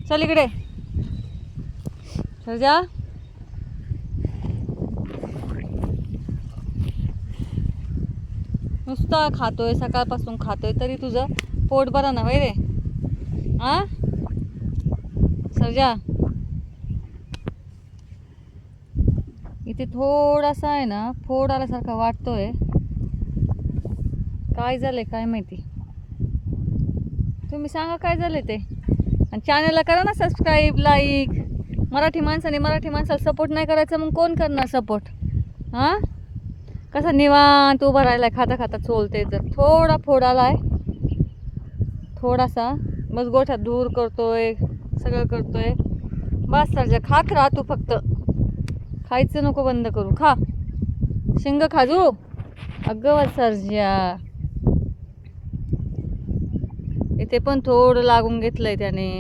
चल इकडे सर्जा. नुसता खातोय, सकाळपासून खातोय, तरी तुझं पोट बरं ना होय रे. हा सर्जा, इथे थोडासा आहे ना फोड आल्यासारखा वाटतोय. काय झालंय काय माहिती. तुम्ही सांगा काय झालंय ते. आणि चॅनलला करा ना सबस्क्राईब, लाईक. मराठी माणसाला सपोर्ट नाही करायचा, मग कोण करणार सपोर्ट. हां कसा निवांत उभा राहिलाय, खाता खाता चोलते. तर थोडा फोड आलाय, थोडासा बस. गोठ्यात दूर करतोय, सगळं करतोय. बस सर्जा, खात राहा तू, फक्त खायचं नको बंद करू. खा शेंग खाजू. अगं सर्जा, इथे पण थोडं लागून घेतलंय त्याने.